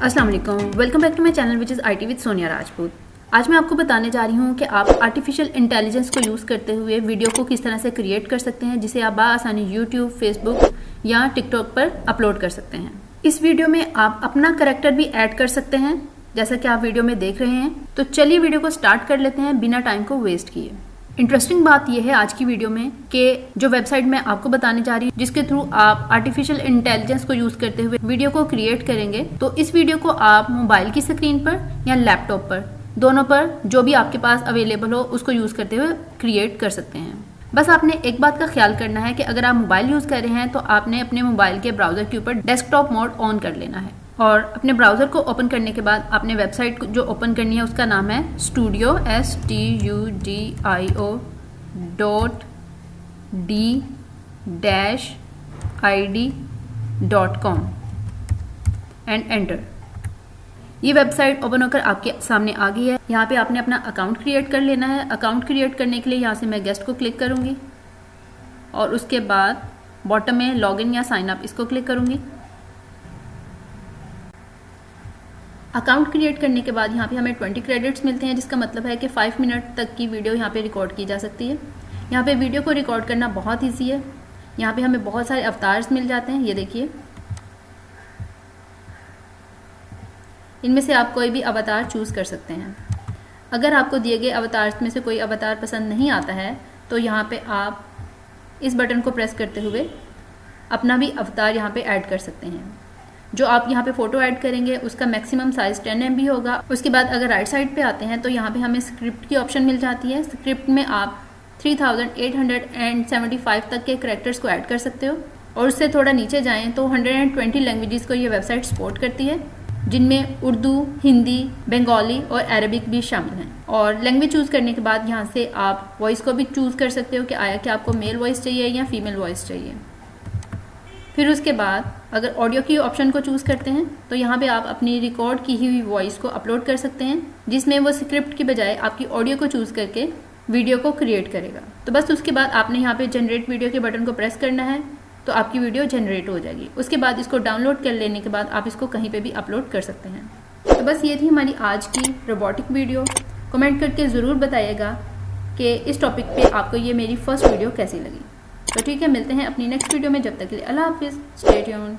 अस्सलाम वालेकुम, welcome back to my channel which is IT with Sonia Rajput. आज मैं आपको बताने जा रही हूँ कि आप आर्टिफिशियल इंटेलिजेंस को यूज़ करते हुए वीडियो को किस तरह से क्रिएट कर सकते हैं जिसे आप बआसानी यूट्यूब, फेसबुक या टिकटॉक पर अपलोड कर सकते हैं। इस वीडियो में आप अपना करैक्टर भी ऐड कर सकते हैं जैसा कि आप वीडियो में देख रहे हैं। तो चलिए वीडियो को स्टार्ट कर लेते हैं बिना टाइम को वेस्ट किए। इंटरेस्टिंग बात यह है आज की वीडियो में कि जो वेबसाइट मैं आपको बताने जा रही हूँ जिसके थ्रू आप आर्टिफिशियल इंटेलिजेंस को यूज करते हुए वीडियो को क्रिएट करेंगे, तो इस वीडियो को आप मोबाइल की स्क्रीन पर या लैपटॉप पर, दोनों पर जो भी आपके पास अवेलेबल हो उसको यूज करते हुए क्रिएट कर सकते हैं। बस आपने एक बात का ख्याल करना है कि अगर आप मोबाइल यूज कर रहे हैं तो आपने अपने मोबाइल के ब्राउजर के ऊपर डेस्कटॉप मोड ऑन कर लेना है और अपने ब्राउजर को ओपन करने के बाद आपने वेबसाइट जो ओपन करनी है उसका नाम है studio studio.d-id.com एंड एंटर। ये वेबसाइट ओपन होकर आपके सामने आ गई है। यहाँ पे आपने अपना अकाउंट क्रिएट कर लेना है। अकाउंट क्रिएट करने के लिए यहाँ से मैं गेस्ट को क्लिक करूँगी और उसके बाद बॉटम में लॉगिन या साइन अप इसको क्लिक करूँगी। अकाउंट क्रिएट करने के बाद यहाँ पे हमें 20 क्रेडिट्स मिलते हैं, जिसका मतलब है कि 5 मिनट तक की वीडियो यहाँ पे रिकॉर्ड की जा सकती है। यहाँ पे वीडियो को रिकॉर्ड करना बहुत ईजी है। यहाँ पे हमें बहुत सारे अवतार्स मिल जाते हैं, ये देखिए। इनमें से आप कोई भी अवतार चूज़ कर सकते हैं। अगर आपको दिए गए अवतार्स में से कोई अवतार पसंद नहीं आता है तो यहाँ पे आप इस बटन को प्रेस करते हुए अपना भी अवतार यहाँ पे ऐड कर सकते हैं। जो आप यहाँ पे फोटो ऐड करेंगे उसका मैक्सिमम साइज 10 MB होगा। उसके बाद अगर राइट साइड पे आते हैं तो यहाँ पे हमें स्क्रिप्ट की ऑप्शन मिल जाती है। स्क्रिप्ट में आप 3875 तक के कैरेक्टर्स को ऐड कर सकते हो और उससे थोड़ा नीचे जाएं तो 120 लैंग्वेजेस को ये वेबसाइट सपोर्ट करती है, जिनमें उर्दू, हिंदी, बंगाली और अरबिक भी शामिल हैं। और लैंग्वेज चूज़ करने के बाद यहाँ से आप वॉइस को भी चूज़ कर सकते हो कि आया कि आपको मेल वॉइस चाहिए या फीमेल वॉइस चाहिए। फिर उसके बाद अगर ऑडियो की ऑप्शन को चूज़ करते हैं तो यहाँ पे आप अपनी रिकॉर्ड की हुई वॉइस को अपलोड कर सकते हैं, जिसमें वो स्क्रिप्ट की बजाय आपकी ऑडियो को चूज़ करके वीडियो को क्रिएट करेगा। तो बस उसके बाद आपने यहाँ पे जनरेट वीडियो के बटन को प्रेस करना है तो आपकी वीडियो जनरेट हो जाएगी। उसके बाद इसको डाउनलोड कर लेने के बाद आप इसको कहीं पे भी अपलोड कर सकते हैं। तो बस ये थी हमारी आज की रोबोटिक वीडियो। कमेंट करके ज़रूर बताइएगा कि इस टॉपिक पे आपको ये मेरी फर्स्ट वीडियो कैसी लगी। तो ठीक है, मिलते हैं अपनी नेक्स्ट वीडियो में। जब तक के लिए अल्लाह हाफिज़, स्टे ट्यून्ड।